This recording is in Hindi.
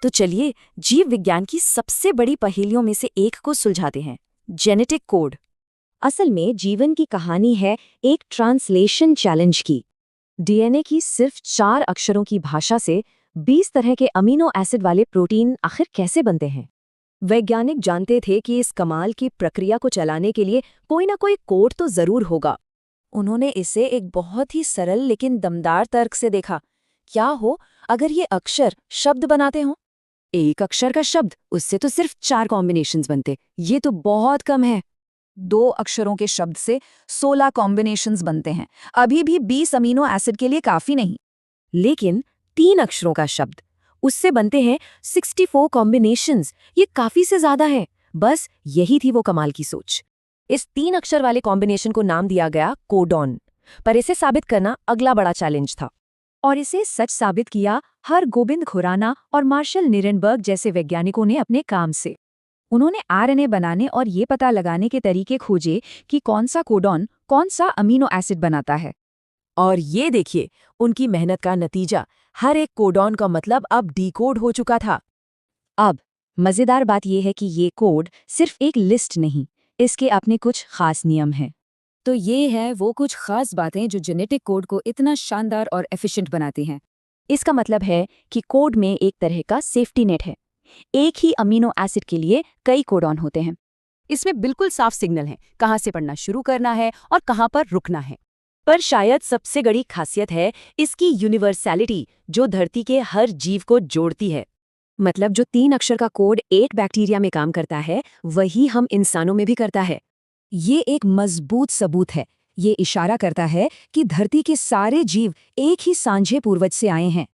तो चलिए जीव विज्ञान की सबसे बड़ी पहेलियों में से एक को सुलझाते हैं, जेनेटिक कोड। असल में जीवन की कहानी है एक ट्रांसलेशन चैलेंज की। डीएनए की सिर्फ 4 अक्षरों की भाषा से 20 तरह के अमीनो एसिड वाले प्रोटीन आखिर कैसे बनते हैं। वैज्ञानिक जानते थे कि इस कमाल की प्रक्रिया को चलाने के लिए कोई ना कोई कोड तो जरूर होगा। उन्होंने इसे एक बहुत ही सरल लेकिन दमदार तर्क से देखा। क्या हो अगर ये अक्षर शब्द बनाते हों? एक अक्षर का शब्द, उससे तो सिर्फ 4 कॉम्बिनेशंस बनते। ये तो बहुत कम है। 2 अक्षरों के शब्द से 16 कॉम्बिनेशंस बनते हैं। अभी भी 20 अमीनो एसिड के लिए काफी नहीं। लेकिन 3 अक्षरों का शब्द, उससे बनते हैं 64 कॉम्बिनेशंस। ये काफी से ज्यादा है। बस यही थी वो कमाल की सोच। इस 3 अक्षर वाले कॉम्बिनेशन को नाम दिया गया कोडॉन। पर इसे साबित करना अगला बड़ा चैलेंज था। और इसे सच साबित किया हर गोबिंद खुराना और मार्शल निरेनबर्ग जैसे वैज्ञानिकों ने अपने काम से। उन्होंने आरएनए बनाने और ये पता लगाने के तरीके खोजे कि कौन सा कोडॉन कौन सा अमीनो एसिड बनाता है। और ये देखिए उनकी मेहनत का नतीजा। हर एक कोडॉन का मतलब अब डिकोड हो चुका था। अब मजेदार बात यह है कि ये कोड सिर्फ एक लिस्ट नहीं, इसके अपने कुछ खास नियम हैं। तो ये है वो कुछ खास बातें जो जेनेटिक कोड को इतना शानदार और एफिशिएंट बनाती हैं। इसका मतलब है कि कोड में एक तरह का सेफ्टी नेट है। एक ही अमीनो एसिड के लिए कई कोडॉन होते हैं। इसमें बिल्कुल साफ सिग्नल है कहाँ से पढ़ना शुरू करना है और कहाँ पर रुकना है। पर शायद सबसे बड़ी खासियत है इसकी यूनिवर्सैलिटी, जो धरती के हर जीव को जोड़ती है। मतलब जो 3 अक्षर का कोड एक बैक्टीरिया में काम करता है, वही हम इंसानों में भी करता है। ये एक मजबूत सबूत है। ये इशारा करता है कि धरती के सारे जीव एक ही सांझे पूर्वज से आए हैं।